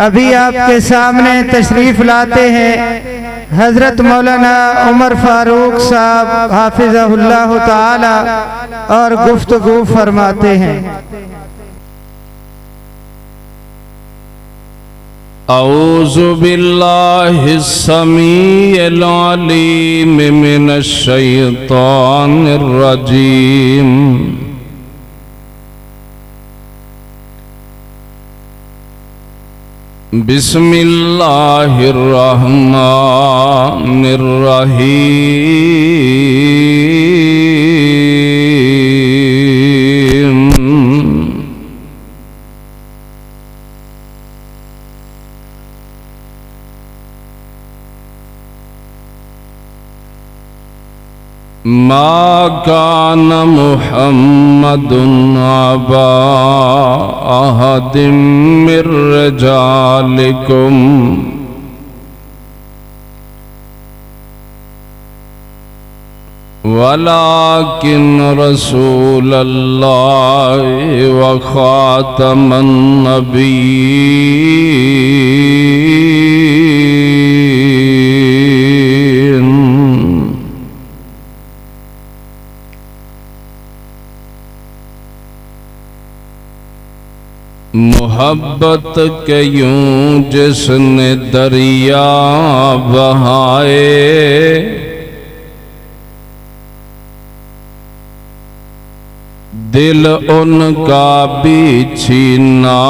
ابھی آپ کے سامنے تشریف لاتے ہیں حضرت مولانا عمر فاروق صاحب حافظہ اللہ تعالی اور گفتگو فرماتے ہیں۔ اعوذ باللہ السمیع العلیم من الشیطان الرجیم۔ بسم اللہ الرحمن الرحیم۔ ما كان محمد أبا أحد من رجالكم ولكن رسول الله وخاتم النبيين۔ محبت کے یوں جس نے دریا بہائے، دل ان کا بھی چھینا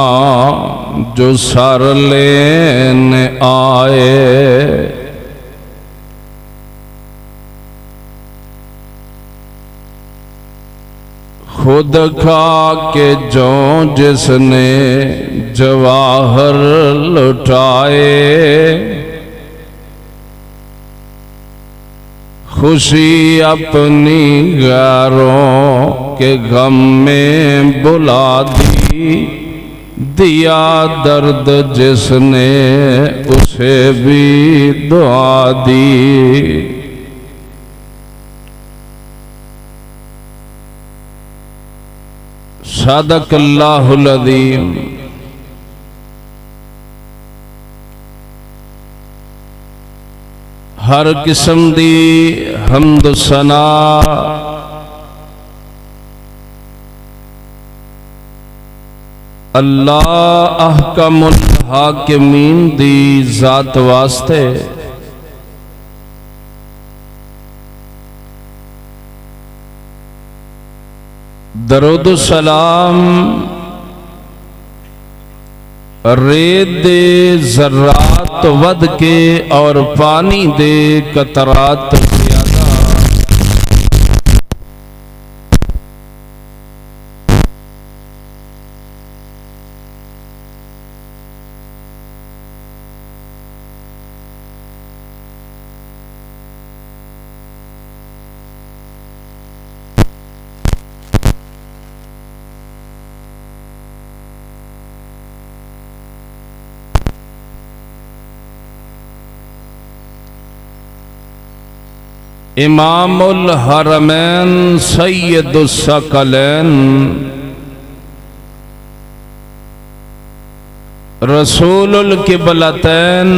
جو سر لینے آئے۔ خود کھا کے جو جس نے جواہر لٹائے، خوشی اپنی غیروں کے غم میں بلا دی، دیا درد جس نے اسے بھی دعا دی۔ صدق اللہ العظیم۔ ہر قسم دی حمد و ثنا اللہ احکم الحاکمین دی ذات واسطے، درود و سلام ریت دے ذرات ود کے اور پانی دے قطرات زیادہ امام الحرمین سید الثقلین رسول القبلتین،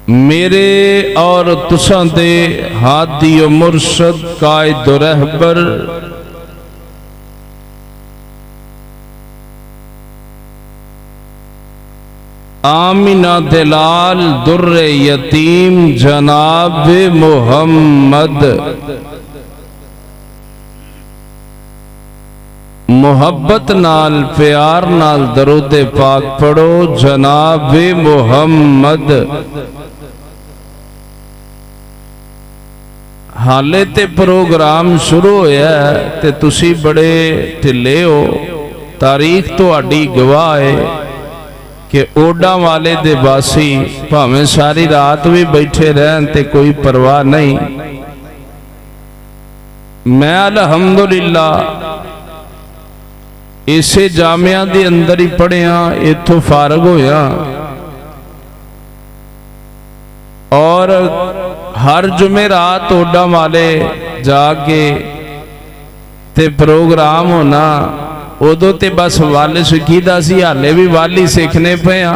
میرے اور تساں دے ہادی و مرشد قائد و رہبر آمینہ دلال در یتیم جناب محمد، محبت نال پیار نال درود پاک پڑھو جناب محمد۔ حالے تے پروگرام شروع ہویا ہے تے تسی بڑے ٹھلے ہو، تاریخ تو اڈی گواہ ہے کہ اوڈا والے دے باسی پاویں ساری رات بھی بیٹھے رہن تے کوئی پرواہ نہیں۔ میں الحمدللہ اسے جامعہ دے اندر ہی پڑھیا، اتھو فارغ ہویا، اور ہر جمعرات اوڈا والے جا کے تے پروگرام ہونا ਉਦੋਂ ਤੇ ਬਸ ਵੱਲ ਸਿੱਖੀਦਾ ਸੀ, ਹਾਲੇ ਵੀ ਵੱਲ ਹੀ ਸਿੱਖਣੇ ਪਏ ਆ।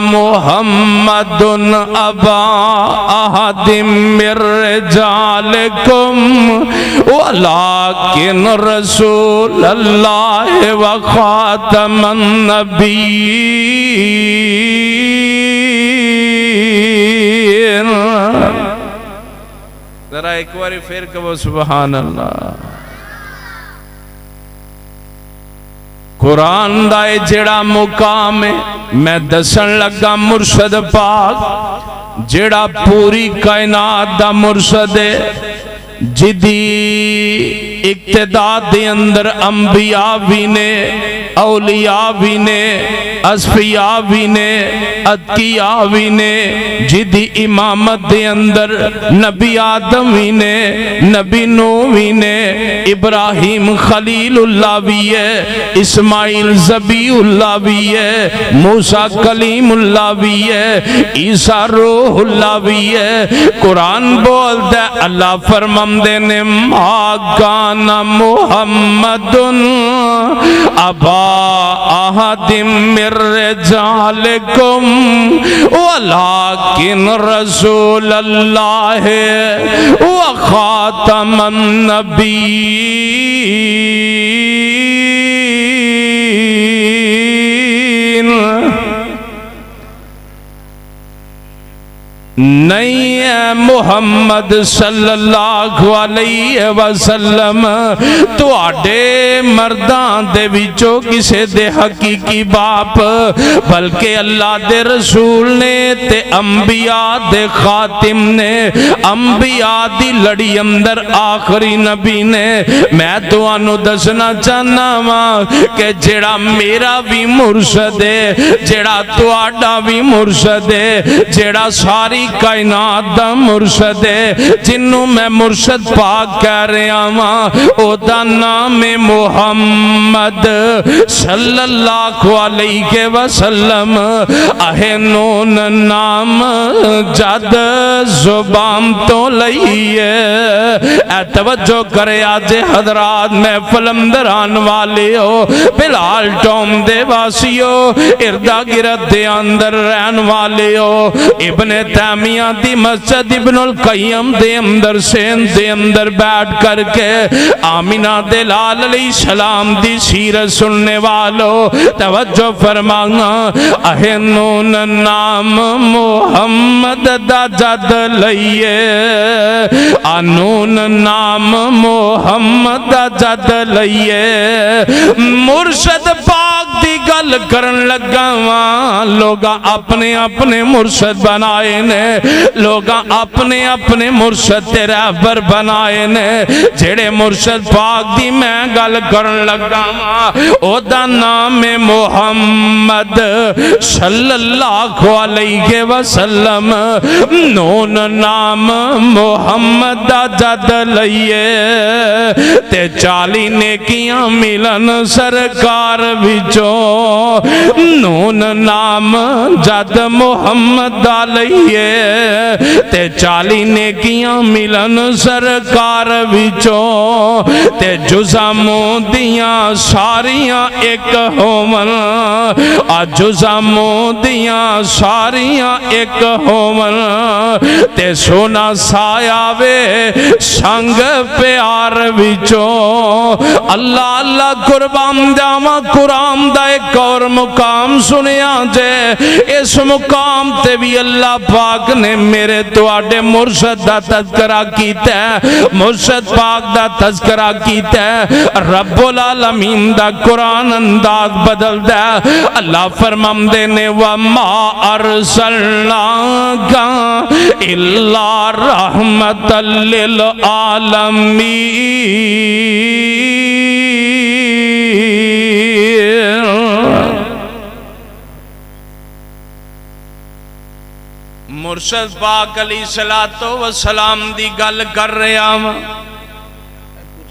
محمد ابا احد من رجالکم ولکن رسول اللہ وخاتم النبیین. ذرا ایک باری پھر کہو سبحان اللہ. قرآن دا جڑا مقام ہے میں دسن لگا مرشد پاک جڑا پوری کائنات دا مرشد ہے جدی اقتداء دے اندر انبیاء بھی نے اولیاء بھی نے اصفیاء بھی نے اتقیاء بھی نے جدی امامت دے اندر نبی آدم بھی نے نبی نوح بھی نے ابراہیم خلیل اللہ بھی ہے اسماعیل ذبیح اللہ بھی ہے موسیٰ کلیم اللہ بھی ہے عیسیٰ روح اللہ بھی ہے. قرآن بولتا ہے اللہ فرماندے نے ما کان محمد ابا احد من رجالکم ولکن رسول اللہ وخاتم النبیین. نہیں ہے محمد صلی اللہ علیہ وسلم تو آڈے مردان دے وچوں کسے دے حقیقی باپ بلکہ اللہ دے رسول نے تے انبیاء دے خاتم نے انبیاء دی لڑی اندر آخری نبی نے. میں تو آنو دسنا چاہنا ماں کہ جڑا میرا بھی مرشد ہے جڑا تو آڈا بھی مرشد ہے جڑا ساری کائنات دا مرشد ہے جنوں میں مرشد پاک کہہ رہا ہاں او دا نام محمد صلی اللہ علیہ وسلم. نون نام جد زبان تو لئیے. اے توجہ کرے آج حضرات محفل اندر آن والے ہو بلال ٹوم دے واسیو اردہ گرد دے اندر رہن والے ہو ابن تیمیہ دی مسجد ابن القیم دے اندر سین دے اندر بیٹھ کر کے آمینہ دلال علیہ السلام دی سیرت سننے والو توجہ فرمانا. نون نام محمد دا جد لئیے نون نام محمد دا جد لئیے. مرشد پاک دی گل کرن لگا وہاں لوگا اپنے اپنے مرشد بنائے نے لوگا اپنے اپنے مرشد تے رہبر بنائے نے. جڑے مرشد پاک دی میں گل کرن لگا او دا نام محمد صلی اللہ علیہ وسلم. نون نام محمد دا جد لئیے تے 40 نیکیاں ملن سرکار وچوں. نون نام جد محمد دا لئیے تے 40 نیکیاں ملن سرکار وچوں تے جزاموں دیاں ساریاں ایک ہومن جزاموں دیاں ساریاں ایک ہومن تے سونا سایہ وے سنگ پیار وچوں. اللہ اللہ قربان جاواں قرآن دا ایک اور مقام سنیا جے اس مقام تے بھی اللہ پاک نے میرے تو آڈے مرشد دا تذکرہ کیتا ہے مرشد پاک دا تذکرہ کیتا ہے. رب العالمین دا قرآن انداز بدل دا. اللہ فرمام دینے وَمَا أَرْسَلْنَاكَ إِلَّا رَحْمَةً لِلْعَالَمِينَ. مرشد پاک علیہ السلام دی گل کر رہے ہوں.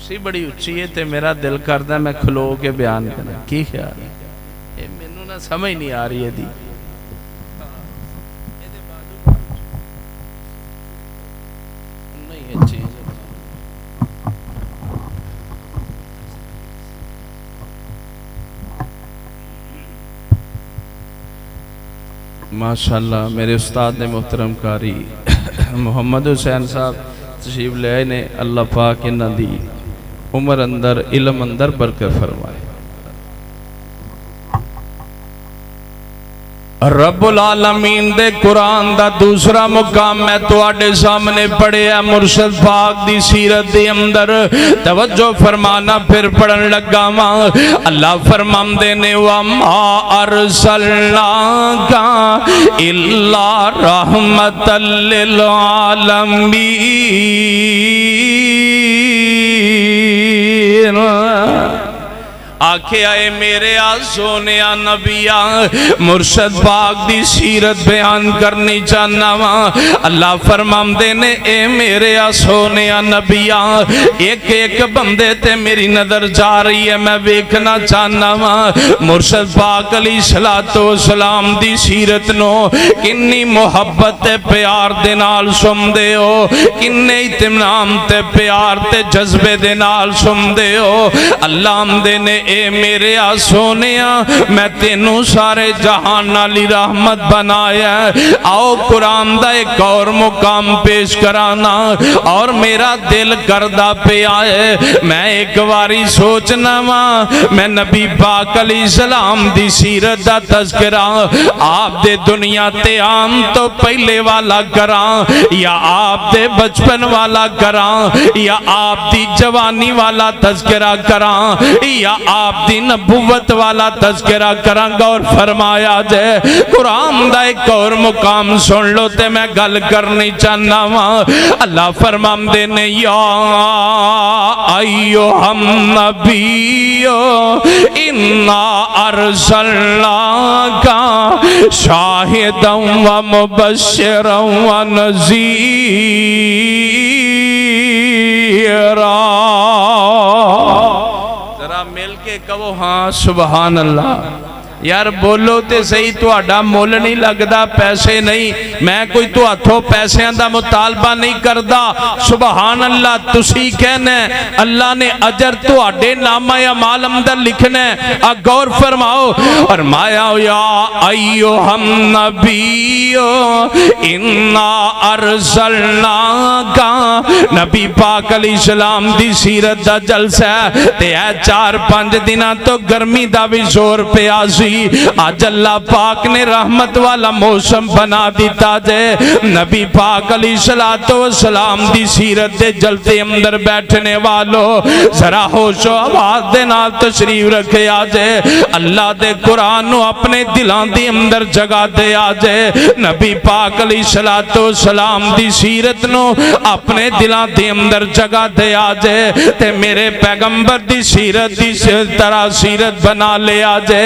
کرسی بڑی اچھی ہے تے میرا دل کردہ میں کھلو کے بیان کرنا کی خیال ہے میں نو نہ سمجھ نہیں آ رہی ہے دی نہیں اچھی ماشاءاللہ میرے استاد نے محترم قاری محمد حسین صاحب تشریف لے آئے نے، اللہ پاک انہاں دی عمر اندر علم اندر برکت فرمائے۔ رب العالمین دے قرآن دا دوسرا مقام میں تواڈے سامنے پڑھیا مرشد پاک دی سیرت دے اندر، توجہ فرمانا پھر پڑھن لگا ماں۔ اللہ فرماندے نے وَمَا أَرْسَلْنَاكَ إِلَّا رَحْمَةً لِّلْعَالَمِينَ۔ آکھے آئے میرے سونیا نبیا، مرشد پاک دی سیرت بیان کرنی چاہنا وا۔ اللہ فرماندے نے اے میرے سونیا نبیا، ایک ایک بندے تے میری نظر جا رہی ہے، میں ویکھنا چاہنا وا مرشد پاک علیہ السلام دی سیرت نو کنی محبت تے پیار دے نال سمدے ہو، کنے اطمینان تے پیار تے جذبے دے نال سمدے ہو۔ اللہ آمدے نے اے میرے سونیا، میں تینوں سارے جہان نالی رحمت بنایا ہے۔ آؤ قرآن دا ایک اور مقام پیش کرانا، اور میرا دل کردہ پہ آئے میں ایک واری سوچنا وا، میں نبی پاک علیہ السلام دی سیرت دا تذکرہ آپ دے دنیا تے آم تو پہلے والا کراں، یا آپ دے بچپن والا کراں، یا آپ دی جوانی والا تذکرہ کراں، یا آپ دی نبوت والا تذکرہ کراں۔ اور فرمایا جائے قرآن دا ایک اور مقام سن لو تے میں گل کرنی چاہنا وا۔ اللہ فرماندے نے یا ایھا النبی انا ارسلناک شاہدا و مبشرا و نذیرا۔ ذرا مل کے کہو ہاں سبحان اللہ۔ یار بولو تے صحیح، تہاڈا مول نہیں لگدا، پیسے نہیں، میں کوئی تو ہتھوں پیسیاں دا مطالبہ نہیں کردا۔ سبحان اللہ تسی کہنا ہے، اللہ نے اجر تہاڈے نامہ اعمال اندر لکھنا ہے۔ غور فرماؤ، فرمایا یا ایھا النبی انا ارسلناک، نبی پاک علیہ السلام دی سیرت دا جلسہ ہے تے اے 4-5 دناں تو گرمی دا بھی زور پیا سی۔ آج اللہ پاک نے رحمت والا موسم بنا دیتا جے، نبی پاک علیہ السلام دی سیرت دے جلتے اندر بیٹھنے والو ذرا ہوش و آواز دے نال تشریف رکھے آجے، اللہ دے قرآن نو اپنے دلان دی اندر جگہ دے آجے، نبی پاک علیہ السلام دی سیرت نو اپنے دلان دی اندر جگہ دے آجے، تے میرے پیغمبر دی سیرت دی طرح سیرت بنا لے آجے،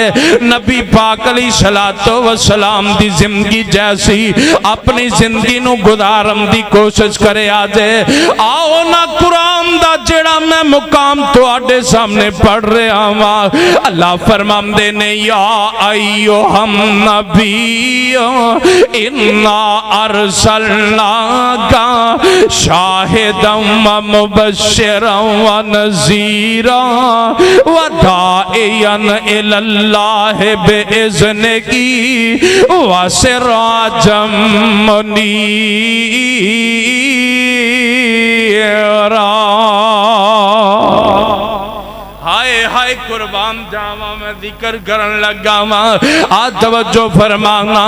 نبی پاک علیہ السلام دی زندگی جیسی اپنی زندگی نو گزارن دی کوشش کرے آجے۔ آؤ نا قرآن دا جڑا میں مقام تواڈے سامنے پڑھ رہا ہوں، اللہ فرماندے نے یا ایھا النبی انا ارسلناک شاہدا و مبشرا و نذیرا وداعیا الی اللہ بِإِذْنِ کی وَسِرَاجًا مُنِيرًا۔ ہائے ہائے قربان جاواں میں ذکر کرن لگا ماں، توجہ فرمانا،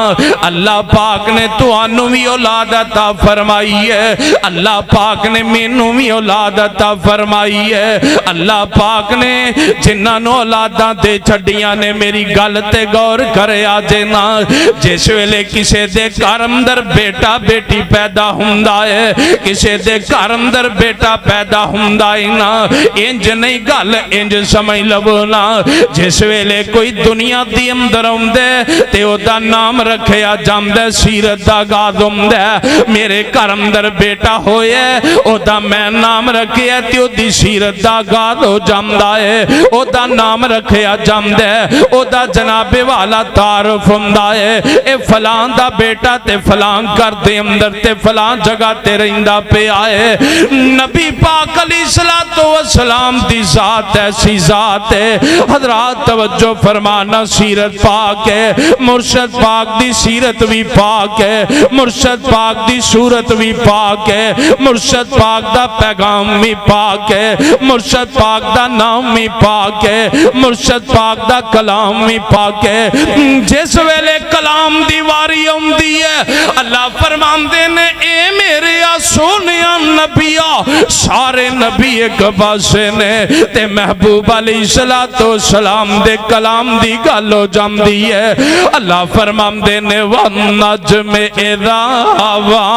اللہ پاک نے تانوں بھی اولاد عطا فرمائی ہے، اللہ پاک نے مینوں بھی اولاد عطا فرمائی ہے، اللہ پاک نے جنہاں نوں اولاداں دے چھڈیاں نے میری گل تے غور کرے آجے نا، جس ویلے کسے دے گھر اندر بیٹا بیٹی پیدا ہوندا ہے، کسے دے گھر اندر بیٹا پیدا ہوندا ہے نا، انج نہیں گل انج سمجھ لبونا، جس ویلے کوئی دنیا دی اندر ہوندے تے او دا نام رکھیا جاندے سیرت دا آغاز ہوندے، میرے گھر اندر بیٹا ہوئے او دا میں نام رکھیا تے او دی سیرت دا آغاز ہو جاندا ہے، او دا نام رکھیا جاندے، او دا جناب والا تعارف ہوندا ہے، اے فلان دا بیٹا تے فلان گھر دے اندر تے فلان جگہ تے رہندا پہ آئے۔ نبی پاک علیہ السلام دی ذات ایسی ذات ہے ہے۔ حضرات توجہ فرمانا، سیرت پاک ہے، مرشد پاک دی سیرت بھی پاک ہے، مرشد پاک دی صورت بھی پاک ہے، مرشد پاک دا پیغام بھی پاک ہے، مرشد پاک دا نام بھی پاک ہے، مرشد پاک دا کلام بھی پاک ہے۔ جس ویلے کلام دی واری ہوندی ہے، اللہ فرماندے نے اے میرے سونیا نبیا، سارے نبی ایک پاسے نے تے محبوب علیہ السلام دے کلام دی گل ہو جاندی ہے۔ اللہ فرماندے نے وَالنَّجْمِ إِذَا هَوَىٰ،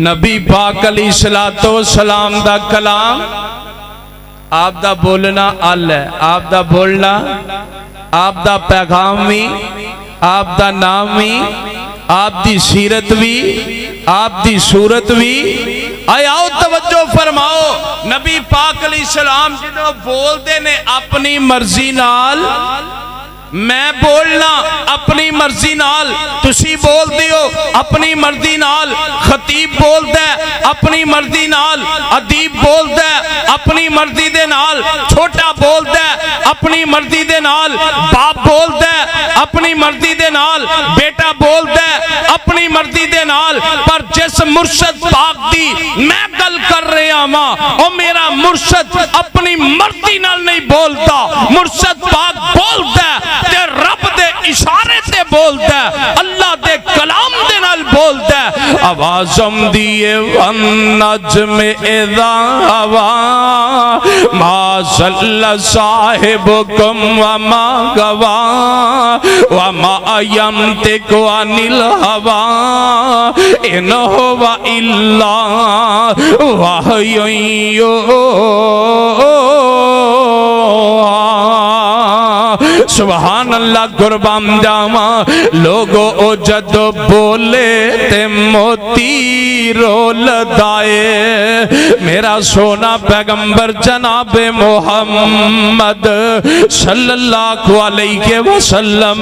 نبی پاک علیہ السلام دا کلام، آپ دا بولنا ال ہے، آپ دا بولنا، آپ دا پیغام بھی، آپ دا نام بھی، آپ دی سیرت بھی، آپ دی صورت بھی۔ آؤ توجہ فرماؤ، نبی پاک علیہ السلام جدو بول دے نے اپنی مرضی نال، میں بولنا اپنی مرضی نال، تسی بول دیو اپنی مرضی نال، خطیب بول دے اپنی مرضی نال، ادیب بول دے اپنی مرضی دے نال، چھوٹا بول دے اپنی مرضی دے نال، باپ بول دے اپنی مرضی دے نال، بیٹا بول دے اپنی مرضی دے نال، پر جس مرشد پاک دی میں گل کر رہا ماں، اور میرا مرشد اپنی مرضی نال نہیں بولتا، مرشد پاک بول دے تے رب دے اشارے تے بول دے، اللہ دے کلام دے نال بول دے۔ آوازم دیئے وَالنَّجْمِ إِذَا هَوَىٰ مَا ضَلَّ صَاحِبُكُمْ وَمَا غَوَىٰ وَمَا يَنطِقُ عَنِ الْهَوَىٰ إِنْ هُوَ إِلَّا وَحْيٌ يُوحَىٰ۔ سبحان اللہ، قربان جاواں لوگو او جدو بولے تے موتی رول دائے، میرا سونا پیغمبر جناب محمد صلی اللہ علیہ وسلم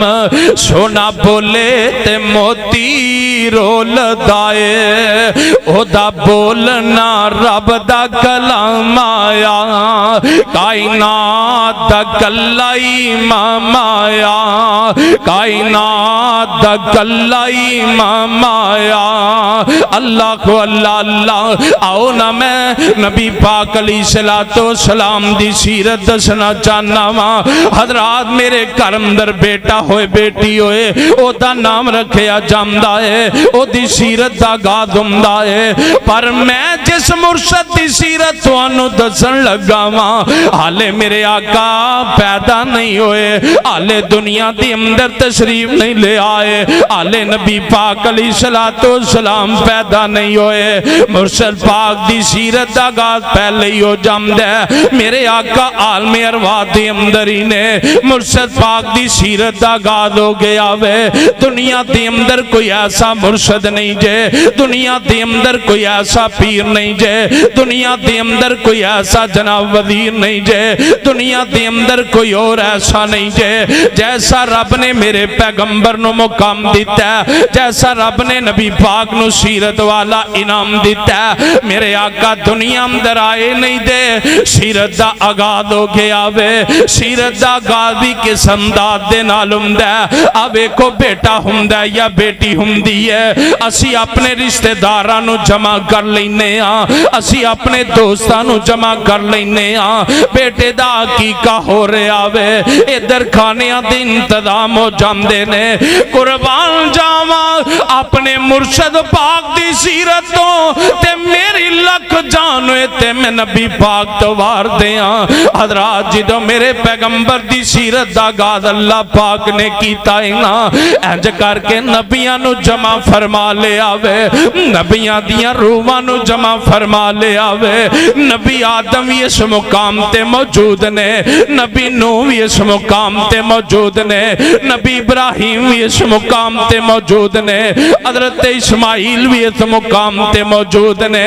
سونا بولے تے موتی رول دائے، او دا بولنا رب دا کلام آیا، کائنات دا کلائی امام آیا، کائنات دا کلائی امام آیا۔ اللہ کو اللہ اللہ، آؤ نا میں نبی پاک علیہ السلام دی سیرت دسنا چاہنا وا۔ حضرات میرے گھر اندر بیٹا ہوئے بیٹی ہوئے، او دا نام رکھیا جاندا ہے، او دی سیرت دا گاد ہوندا ہے، پر میں جس مرشد دی سیرت توانو دسن لگا وا، حالے میرے آقا پیدا نہیں ہوئے، آلے دنیا دی اندر تشریف نہیں لے آئے، آلے نبی پاک علیہ السلام پیدا نہیں ہوئے، مرشد پاک دی سیرت دا آغاز پہلے ہی ہو جامد ہے۔ میرے آقا عالم ارواح دی اندر ہی نے مرشد پاک دی سیرت دا آغاز ہو گیا وے۔ دنیا دی اندر کوئی ایسا مرشد نہیں جے، دنیا دی اندر کوئی ایسا پیر نہیں جے، دنیا دی اندر کوئی ایسا جناب وزیر نہیں جے، دنیا دی اندر کوئی اور ایسا نہیں جے جیسا رب نے میرے پیغمبر نو مقام دیتا ہے، جیسا رب نے نبی پاک نو سیرت والا انعام دیتا ہے۔ میرے آقا دنیا اندر آئے نہیں دے، سیرت دا آغاز ہو گیا وے، سیرت دا آغاز بھی کس انداز دے نال ہوندا ہے۔ اوے کو بیٹا ہوندا ہے یا بیٹی ہوندی ہے، اسی اپنے رشتہ داراں نو جمع کر لینے ہاں، اسی اپنے دوستاں نو جمع کر لینے ہاں، بیٹے دا عقیقہ ہو رہا وے، ادھر کھانیاں دے انتظام ہو جاندے نے۔ قربان جاواں اپنے مرشد پاک دی سیرت تو تے میری لکھ جان ہوئے تے میں نبی پاک تو وار دیاں۔ حضرات جدو میرے پیغمبر دی سیرت دا آغاز اللہ پاک نے کیتا ہے نا، انج کر کے نبیاں نو جمع فرما لے آوے، نبیاں دیاں روحاں نو جمع فرما لے آوے۔ نبی آدم بھی اس مقام تے موجود نے، نبی نوح بھی اس مقام تے موجود نے، نبی ابراہیم بھی اس مقام تے موجود نے، حضرت اسماعیل بھی اس مقام تے موجود نے۔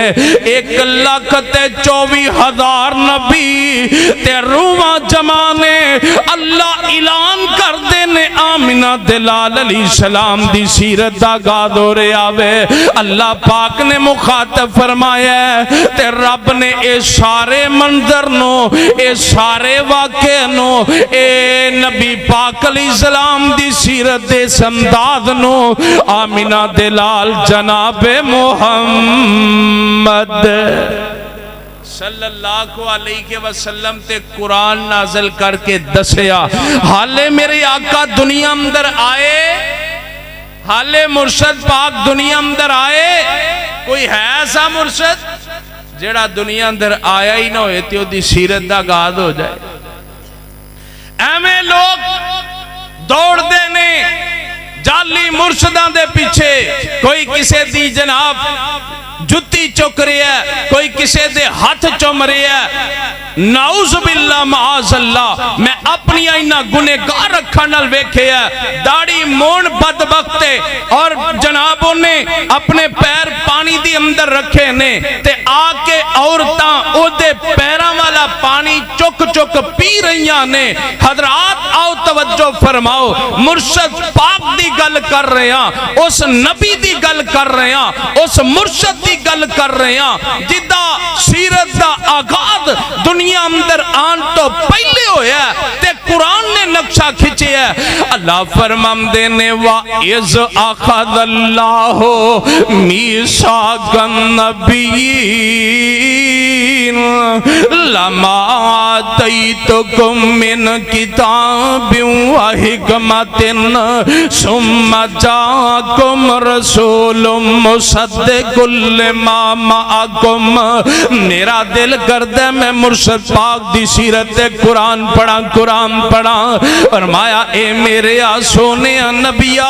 ایک 1,24,000 نبی تے روحاں جمانے اللہ اعلان کر دینے آمینہ دلال علیہ السلام دی سیرت دا گاد ہو رہے آوے اللہ پاک نے مخاطب فرمایا ہے تے رب نے اے سارے منظر نو اے سارے واقعے نو اے نبی پاک علیہ السلام دی سیرت دے سمداد نو آمینہ دلال جناب محمد صلی اللہ علیہ وسلم تے قرآن نازل کر کے دسیا حالے میرے آقا دنیا اندر آئے حالے مرشد پاک دنیا اندر آئے کوئی ہے ایسا مرشد جڑا دنیا اندر آیا ہی نہ ہوئے تیو دی سیرت دا گاد ہو جائے ایمیں لوگ دوڑ دینے جالی مرشدان دے پیچھے کوئی کسے دی جناب جتی چک رہی ہے کوئی کسے دے ہاتھ چوم رہی ہے نعوذ باللہ معاذ اللہ میں اپنی آئینہ گنہگار رکھن نال ویکھے ہے داڑھی مون بدبختے اور جنابوں نے اپنے پیر پانی دی اندر رکھے نے تے آکے عورتاں او دے پیراں والا پانی چک چک پی رہیاں نے حضرات آؤ توجہ فرماؤ مرشد پاک دی گل کر رہے ہیں اس نبی دی گل کر رہے ہیں اس مرشد دی گل کر رہے ہیں جدہ سیرت دا آغاز دنیا اندر آن تو پہلے ہویا ہے تے قرآن نے نقشہ کھچے ہے اللہ فرمان دینے وَإِذْ أَخَذَ اللَّهُ مِيثَاقَ النَّبِيِّينَ لَمَا آتَيْتُكُم مِّن كِتَابٍ وَحِكْمَةٍ ثُمَّ جَاءَكُمْ رَسُولٌ مُصَدِّقٌ لِّمَا مَعَكُمْ میرا دل کردہ میں مرشد پاک دی سیرت قرآن پڑھا فرمایا اے میرے سونے نبیہ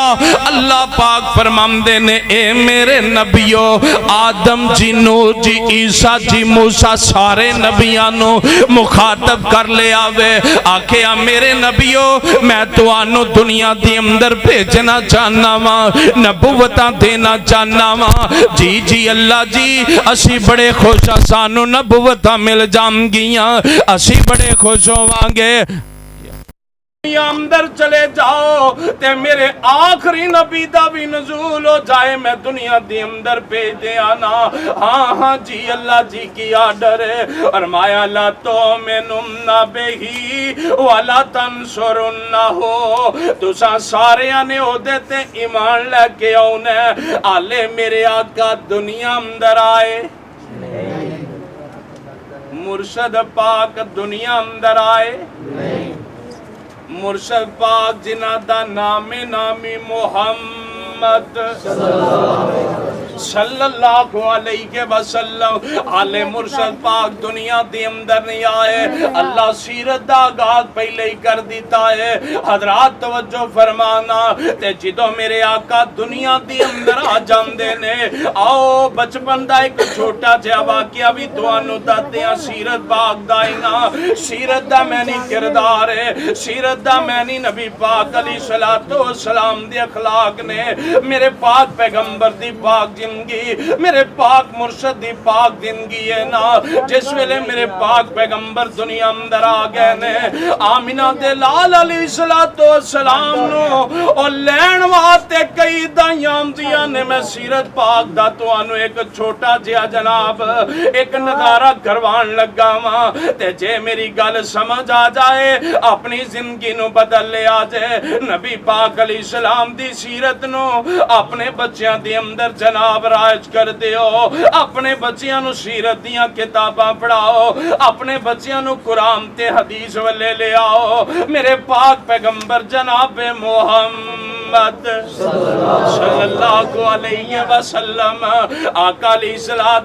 اللہ پاک فرماندے نے اے میرے نبیو آدم جی نوح جی عیسیٰ جی موسیٰ سارے نبیانو مخاطب کر لے آوے آکھیا میرے نبیو میں تو آنو دنیا دی اندر بھیجنا چاہنا ماں نبوتاں دینا چاہنا ماں جی جی اللہ جی اسی بڑے خوش سانو نبوتاں مل جام گیاں اسی بڑے خوش ہوانگے دنیا اندر چلے جاؤ تے میرے آخری نبی دا بھی نزول ہو جائے میں دنیا دی اندر بھیج دے آنا ہاں جی اللہ جی کی آڈر ہے فرمایا لا تؤمنن بہی ولا تنصرن ہو تساں سارے آنے ہو دیتے ایمان لے کے آنے آلے میرے آقا دنیا اندر آئے مرشد پاک دنیا اندر آئے مرشد پاک جنہ دا نامی محمد صلی اللہ علیہ وسلم آلے مرشد پاک دنیا دی اندر نہیں آئے اللہ سیرت دا آغاز پہلے ہی کر دیتا ہے حضرات توجہ فرمانا تے جدو میرے آقا دنیا دی اندر آ جاندے نے آؤ بچپن دا ایک چھوٹا جہا واقعہ بھی دوانو داتیاں سیرت پاک دائنا سیرت دا میں نہیں کردار ہے سیرت دا میں نہیں نبی پاک علیہ السلام دی اخلاق نے میرے پاک پیغمبر دی پاک زندگی میرے پاک مرشد دی پاک زندگی ہے نا جس ویلے میرے پاک پیغمبر دنیا اندر آ گئے نے آمینہ دے لال علیہ السلام نو اور لین واسطے کئی دائیاں دیا نے میں سیرت پاک دا تو آنو ایک چھوٹا جہا جناب ایک نظارہ کروان لگا ماں تے جے میری گل سمجھ آ جائے اپنی زندگی نو بدل لے آ جائے نبی پاک علیہ السلام دی سیرت نو اپنے بچیاں دی اندر جناب رائج کر دیو اپنے بچیاں نو سیرت دیاں کتاباں پڑھاؤ اپنے بچیاں نو قرآن تے حدیث والے لے آؤ میرے پاک پیغمبر جناب محمد صلی اللہ علیہ وسلم آقا علیہ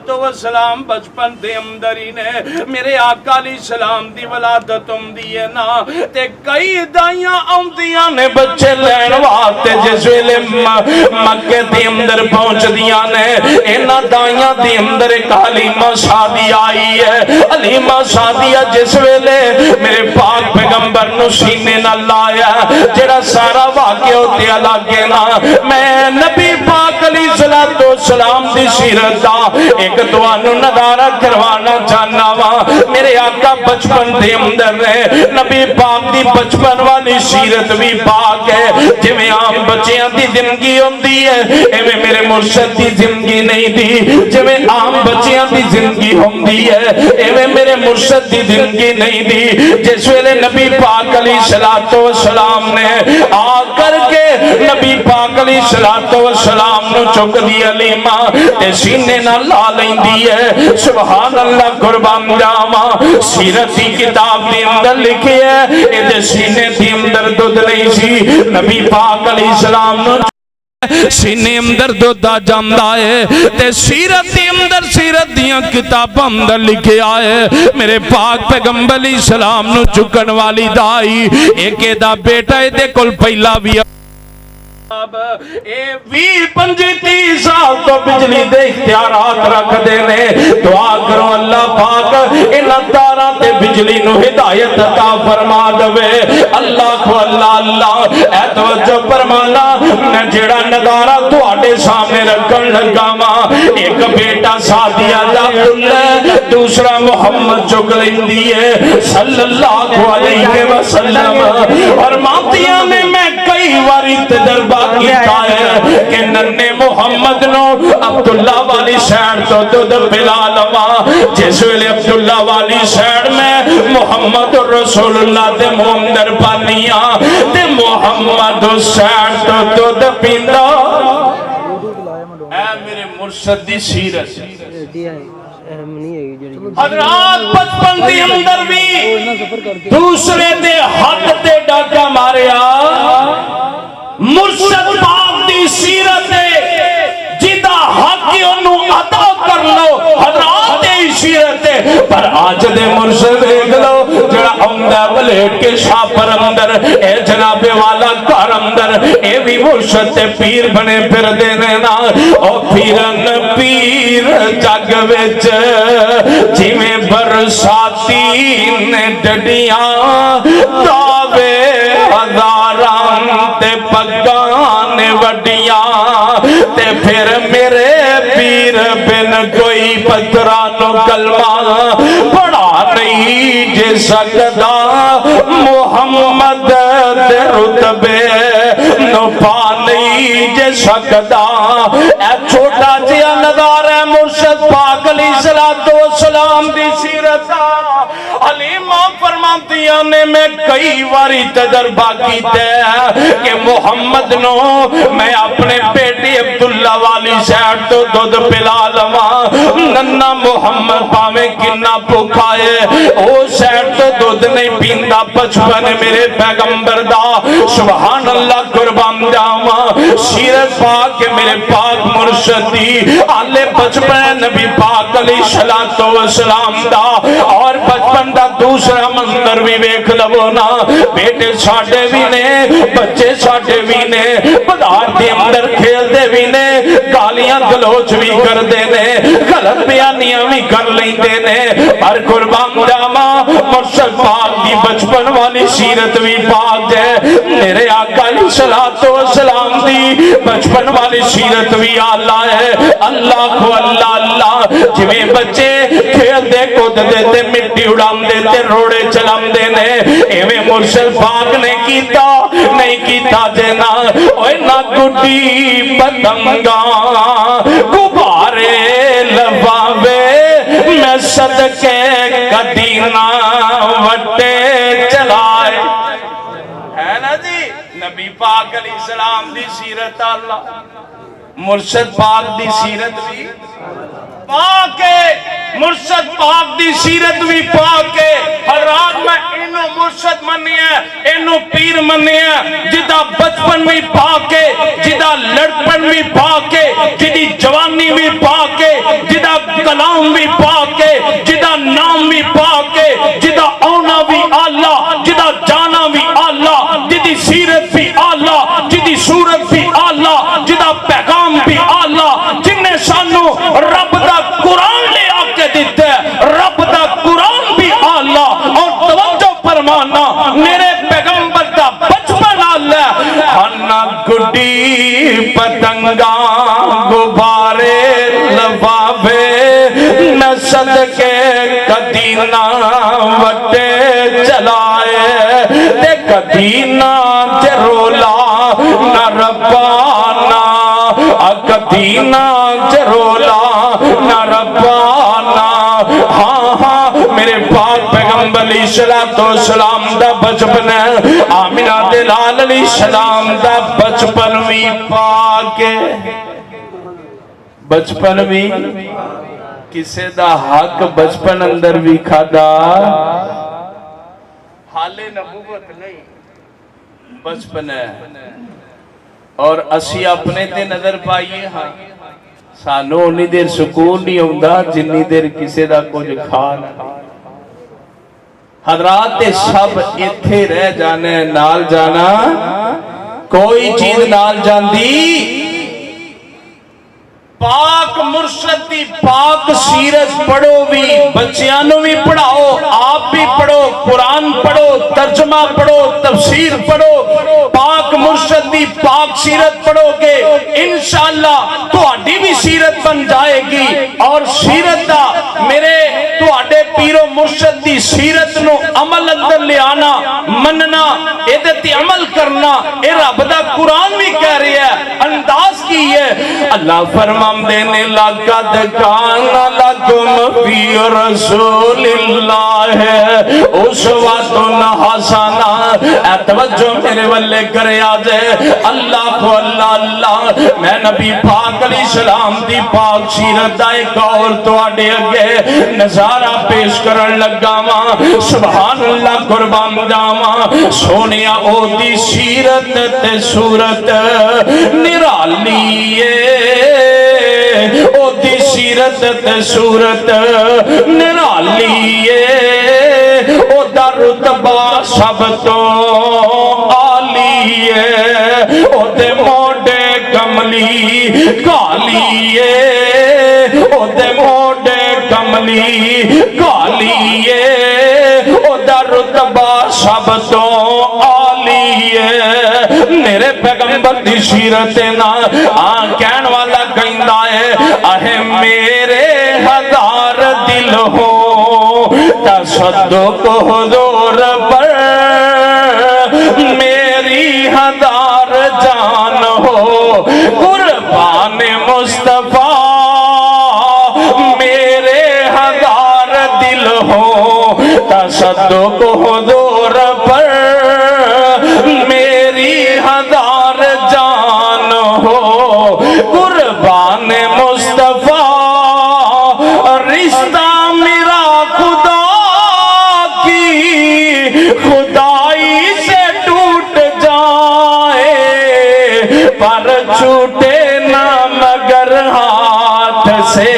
السلام بچپن دے اندر ہی نے میرے آقا علیہ السلام دی ولادتم دیئے نا تے کئی دائیاں آمدیاں نے بچے لین واسطے جس ویلے مکے دی اندر پہنچ دیا نے اینا دائیاں دی اندر ایک حلیمہ شادی آئی ہے حلیمہ شادیہ جس ویلے میرے پاک پیغمبر نو سینے نہ لایا جڑا سارا واقعہ ہوتے پتہ لگے نا میں نبی پاک علیہ السلام دی سیرت دا ایک توانو نظارہ کروانا چاہنا وا میرے آقا بچپن دے اندر رہے نبی پاک دی بچپن والی سیرت بھی پاک ہے جویں عام بچیاں دی زندگی ہوندی ہے ایویں میرے مرشد دی زندگی نہیں دی جویں عام بچیاں دی زندگی ہوندی ہے ایویں میرے مرشد دی زندگی نہیں دی جس ویلے نبی پاک علیہ السلام نے آ کر کے نبی پاک علیہ السلام نو چک دی علیمہ تے سینے نہ لا لیندی ہے سبحان اللہ قربان جاواں سیرت دی کتاب دے اندر لکھی ہے اے دے سینے دی اندر دودھ نہیں سی نبی پاک علیہ السلام نو سینے اندر دودھا جامدہ ہے تے سیرت دی اندر سیرت دیاں کتاب اندر لکھے آئے میرے پاک پیغمبر علیہ السلام نو چکن والی دائی ایک دا بیٹا ہے دے کل پہلا بھی اے 20-25 سال تو بجلی دے اختیارات رکھ دینے دعا کرو اللہ پاک انہاں تاراں تے بجلی نو ہدایت عطا فرما دے اللہ کو اللہ اے توجہ فرمانا میں جڑا نظارہ تواڈے سامنے رکھن لگا واں ایک بیٹا سعدیہ دا عبداللہ دوسرا محمد چک لیندی ہے صلی اللہ علیہ وسلم اور ماتیاں نے میں کئی واری تجربہ کیتا ہے کہ ننے محمد نو عبداللہ والی شہر تو دودھ پلا لوا جس ویلے عبداللہ والی شہر میں محمد رسول اللہ دے مندر پانیاں تے محمد شہر تو دودھ پیندا اے میرے مرشد دی سیرت حضرات بچپن دی اندر بھی دوسرے دے حق تے ڈاکا ماریا مرشد پاک دی سیرت ہے جدا حق انہوں عطا کر لو حضرات دی سیرت ہے پر آج دے مرشد دیکھ لو جڑا عمدہ بلیٹ کے شاپر اندر اے جناب والا کار اندر اے بھی مرشد تے پیر بنے پھر دینے نا او پیرن پیر جگ وچ جیویں برساتی نے ڈڈیاں دعوے ہزاران تے پگان وڈیاں تے پھر میرے پیر بن کوئی پترانو کلمہ پڑھا نہیں جے سکتا محمد دے رتبے نو پا نہیں جے سکتا اے چھوٹا جیا نظارہ مرشد پاک علیہ السلام دی سیرت علیمہ فرمانتیاں نے میں کئی واری تجربہ کیتے ہیں کہ محمد نو میں اپنے بیٹی عبداللہ والی شہر تو دودھ پلا لواں ننا محمد پاویں کنا بھکھائے او شہر تو دودھ نہیں پیندا بچپن میرے پیغمبر دا سبحان اللہ قربان جاواں سیرت پاک میرے پاک مرشد دی آلے بچپن نبی پاک علیہ السلام دا اور بچپن دا دوسرا منظر بھی ویکھ لو نا بیٹے ساڈے بھی نے بچے ساڈے بھی نے بازار دے اندر کھیل دے بھی نے گالیاں گلوچ بھی کر دے نے غلط بیانیاں بھی کر لیندے نے پر قربان جاواں مرشد پاک دی بچپن والی سیرت بھی پاک ہے میرے آقا علیہ السلام دی بچپن والی سیرت بھی آلہ ہے اللہ کو اللہ جویں بچے کھیل دے کود دے تے مٹی اڑام دے تے روڑے چلام دے نے ایویں مرشد پاک نے کیتا نہیں کیتا جنا اوے نہ گڈی پتنگا غبارے لواوے میں صدقے کدی نہ وٹے چلائے ہے نا جی نبی پاک علیہ السلام دی سیرت اللہ مرشد پاک دی سیرت بھی پاک ہے مرشد پاک دی سیرت بھی پاک ہے حضرات میں انہوں مرشد منی ہے انہوں پیر منی ہے جدا بچپن بھی پاک ہے جدا لڑپن بھی پاک ہے جدی جوانی بھی پاک ہے جدا کلام بھی پاک ہے جدا نام بھی پاک ہے جدا اونا بھی آلہ جدا جانا بھی آلہ جدی سیرت بھی آلہ جدی صورت بھی آلہ جدا پیغام بھی آلہ جن نے سانو رب دا قرآن لے آکے دیتے رب دا قرآن بھی آلہ اور توجہ فرمانا میرے پیغمبر دا بچپن آلہ نہ گڈی پتنگا غبارے لفافے نہ صدقے کدی نہ وٹے چلائے تے کدی نہ جرولا نہ ربانا کدی نہ جرولا نہ ربانا ہاں ہاں میرے پاک پیغمبر علیہ السلام دا بچپن ہے آمینہ دلال علیہ السلام دا بچپن بھی پاک ہے بچپن بھی کسے دا حق بچپن اندر بھی کھادا حال نبوت نہیں بچپن ہے اور اسی اپنے تے نظر پائیے ہاں سانو انی دیر سکون نہیں ہوندہ جنی دیر کسے دا کچھ کھانا حضرات سب اتھے رہ جانے نال جانا کوئی چیز نال جاندی پاک مرشد دی پاک سیرت پڑھو بھی بچیانوں بھی پڑھاؤ آپ بھی پڑھو قرآن پڑھو ترجمہ پڑھو تفسیر پڑھو پاک مرشد دی پاک سیرت پڑھو گے انشاءاللہ تو آڈی بھی سیرت بن جائے گی اور سیرت دا میرے تو آڈے پیرو مرشد دی سیرت نو عمل اندر لے آنا مننا ایدتی عمل کرنا اے رب دا قرآن بھی کہہ رہی ہے انداز کی ہے اللہ فرما دینے لقد کان لکم فی رسول اللہ اسوۃ حسنہ اے توجہ میرے والے کرے آجے اللہ کو اللہ اللہ میں نبی پاک علیہ السلام دی پاک سیرت دا ایک اور تو آڈے اگے نظارہ پیش کرن لگا ماں سبحان اللہ قربان جاواں سونیا او دی سیرت تے صورت نرالی او دی سیرت تے صورت نرالی او دا رتبہ سب تو عالی او دے موڈے کملی کالی او دے موڈے کملی کالی او دا رتبہ سب تو عالی میرے پیغمبر دی سیرت نا کہن والا کہندا ہے اے میرے ہزار دل ہو تصدق حضور پر میری ہزار جان ہو قربان مصطفیٰ میرے ہزار دل ہو تصدق حضور پر میری ہزار جان ہو قربان مصطفیٰ رشتہ میرا خدا کی خدائی سے ٹوٹ جائے پر چھوٹے نہ مگر ہاتھ سے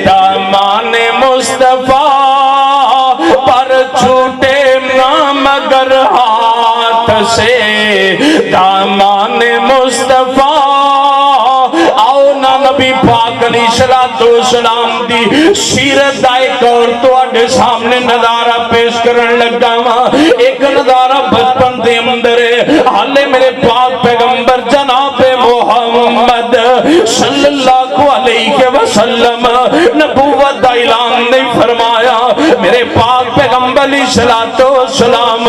دامان مصطفیٰ پر چھوٹے نہ مگر ہاتھ سے دامان مصطفیٰ آؤ نا نبی پاک علیہ السلام دی سیرت دا ایک اور تو آڈے سامنے نظارہ پیش کرن لگا ماں ایک نظارہ بچپن دے اندر ہے حالے میرے پاک پیغمبر جناب محمد صلی اللہ علیہ وسلم نبوت دا اعلان نہیں فرمایا میرے پاک پیغمبر علیہ السلام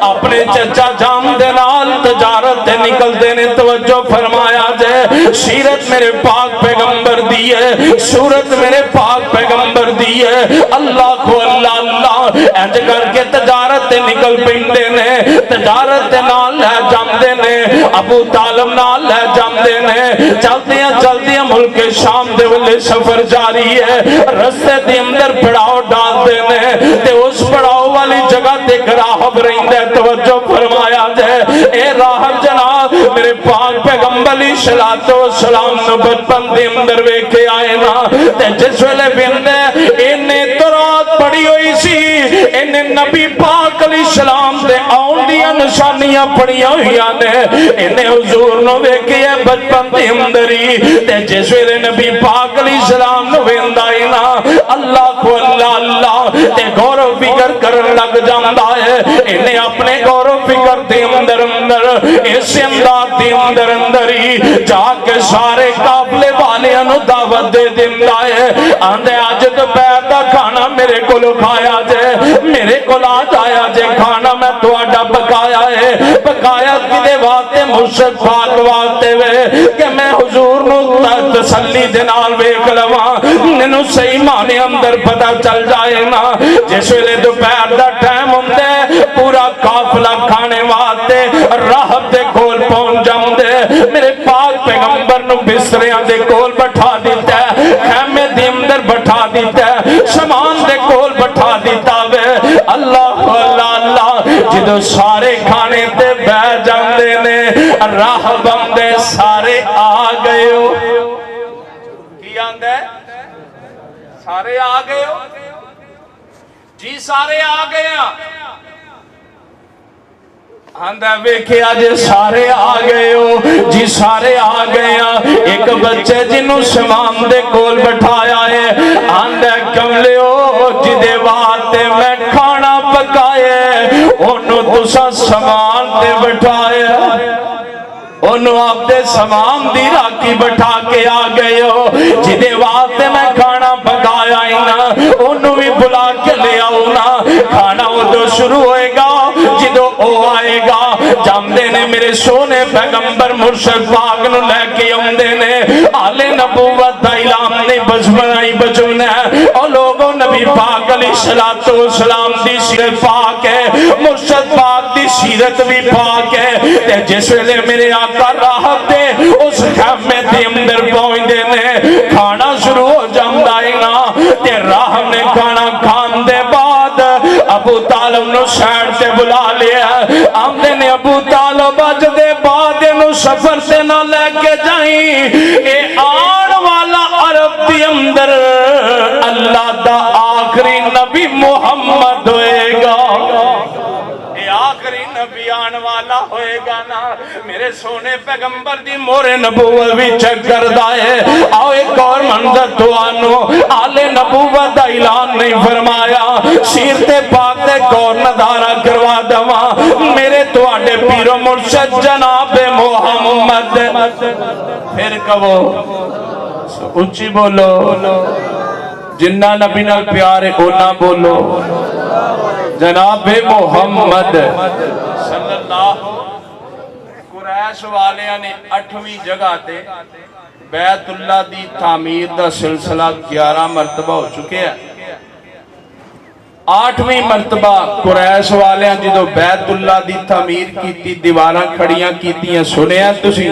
اپنے چچا جام دے نال تجارت دے نکل دینے توجہ فرمایا جائے سیرت میرے پاک پیغمبر دی ہے صورت میرے پاک پیغمبر دی ہے اللہ کو اللہ اللہ اینج کر کے تجارت دے نکل پندے نے تجارت دے نال ہے جام دینے ابو طالب نال ہے جام دینے چلتے ہیں ملک شام دے والے سفر جاری ہے رستے دے اندر پڑاؤ ڈال دینے تے اس پڑاؤ والی جگہ تے راہب رہندے توجہ فرمایا جائے اے راہب جناب میرے پاک پیغمبر علیہ السلام نے بچپن دے اندر ویکھے آئے نا تے جس ویلے بندے انہیں تو رات پڑی ہوئی سی انہیں نبی پاک علیہ السلام دے آن دیا نشانیاں پڑی ہوئی آنے انہیں حضور نو ویکھے بچپن دے اندری تے جس ویلے نبی پاک علیہ السلام نو ویندائی نا اللہ کو اللہ اللہ تے غور و فکر کرن لگ جاندہ ہے انہیں اپنے غور و فکر دے اندر اس انداز دی اندر اندری جا کے سارے قافلے والیاں نو دعوت دے دیندا ہے آندے اج دوپہر دا کھانا میرے کولوں کھایا جے میرے کول آ جایا جے کھانا میں تہاڈا پکایا ہے پکایا کدے واسطے مرشد پاک واسطے وے کہ میں حضور نو تسلی دے نال ویکھ لواں مینوں صحیح معنی اندر پتہ چل جائے نا جس ویلے دوپہر دا ٹائم ہوندا ہے پورا قافلہ کھانے واسطے راہب دے کول پہنچ جاندے میرے پاک پیغمبر نو بستریاں دے کول بٹھا دیتا ہے خیمے دے اندر بٹھا دیتا ہے سامان دے کول بٹھا دیتا وے اللہ اللہ اللہ جدو سارے کھانے تے بیٹھ جاندے نے راہب دے سارے آ گئے ہو کی آندا ہے سارے آ گئے ہو جی سارے آ گئے ہیں آندہ ویکھے آج سارے آ گئے ہو جی سارے آ گئے ہیں ایک بچے جنہوں سامان دے کول بٹھایا ہے آندہ کملے ہو جدے باتے میں کھانا پکائے انہوں تسا سامان دے بٹھایا انہوں آپ دے سامان دی راکی بٹھا کے آ گئے ہو جدے واسطے میں کھانا پکایا ہی نا انہوں بھی بلا کے لے آؤ نا کھانا وہ تو شروع ہوئے گا جدو او آئے گا جامدے نے میرے سونے پیغمبر مرشد پاک نو لے کے آمدے نے آل نبوت دا اعلان نے بجمنائی بجونا ہے اور لوگوں نبی پاک علیہ السلام دی سیرت پاک ہے مرشد پاک دی سیرت بھی پاک ہے جس ویلے میرے آقا راحت دے اس خیمے دے اندر پہنچ دے نے کھانا شروع ہو جامدہ ہی نا تے راہ نے کھانا کھان دے بعد ابو طالب نو سیڑ تے بلا لیا آمدے نے ابو طالب اج دے بعد نو سفر سے نہ لے کے جائیں اے آن والا عرب دی اندر اللہ دا آخری نبی محمد ہوئے گا اے آخری نبی آن والا ہوئے گا نا میرے سونے پیغمبر دی مورے نبوت بھی چیک کر دائے آؤ ایک اور منظر تو آنو آل نبوت دا اعلان نہیں فرمایا سیرت پاک دے کور نظارہ کروا دوا میرے تو آڈے پیرو مرشد جناب محمد پھر کہو اونچی بولو جنہ نبی نال پیارے اونا بولو جناب محمد صلی اللہ قریش والیاں نے 8ویں جگہ تے بیت اللہ دی تعمیر دا سلسلہ 11 مرتبہ ہو چکے ہیں 8ویں مرتبہ قریش والیاں جدو بیت اللہ دی تعمیر کیتی دیواراں کھڑیاں کیتیاں سنے ہیں تسی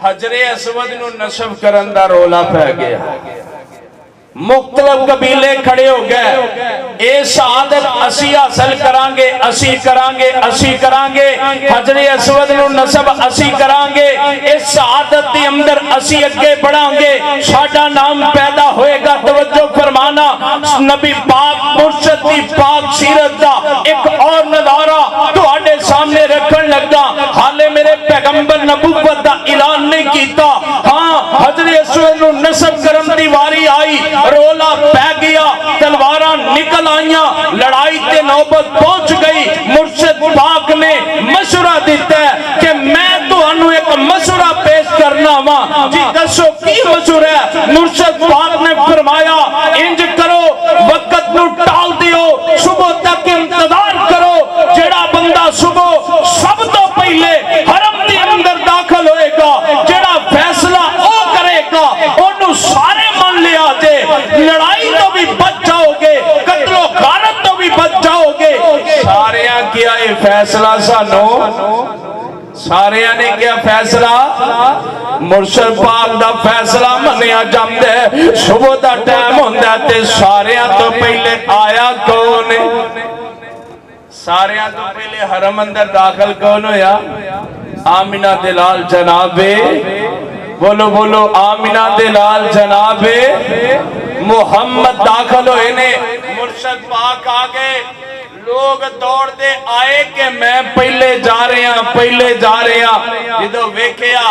حجر اسود نو نصب کرن دا رولا پہ گیا مختلف قبیلے کھڑے ہو گئے اے سعادت اسی حاصل کرانگے اسی کرانگے اسی کرانگے حجر اسود نو نصب اسی کرانگے اس سعادت دی اندر اسی اگے بڑھانگے ساڈا نام پیدا ہوئے گا توجہ فرمانا نبی پاک مرشد دی پاک سیرت دا ایک اور نظارہ تو آڈے سامنے رکھن لگا حالے میرے پیغمبر نبوت دا اعلان نہیں کیتا ہاں حجر اسود نو نصب کرم دیواری آئی رولا پہ گیا تلواراں نکل آئیاں لڑائی تے نوبت پہنچ گئی مرشد پاک نے مشورہ دیتا ہے کہ میں تو انہوں ایک مشورہ پیش کرنا ہوا جی دسو کی مشورہ ہے مرشد پاک نے فرمایا انج کرو وقت نو ٹال دیو صبح تک انتظار کرو جڑا بندہ صبح سب تو پہلے حرم دی اندر داخل ہوئے گا جڑا فیصلہ او کرے گا انہوں سارے من لیا جے لڑائی تو بھی بچ جاؤ گے قتل و غارت تو بھی بچ جاؤ گے سارے کیا یہ فیصلہ سانو سارے نے کیا فیصلہ مرشد پاک دا فیصلہ منیا جامدے صبح دا ٹائم ہوندہ تے سارے تو پہلے آیا کون سارے تو پہلے حرم اندر داخل کون ہویا آمینہ دلال جنابے بولو بولو آمینہ دلال جناب محمد داخل ہوئے نے مرشد پاک آگے لوگ دوڑ دے آئے کہ میں پہلے جا رہے ہیں جدو ویکھیا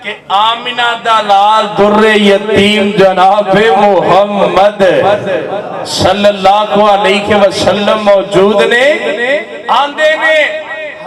کہ آمینہ دلال در یتیم جناب محمد صلی اللہ علیہ وسلم موجود نے آندے نے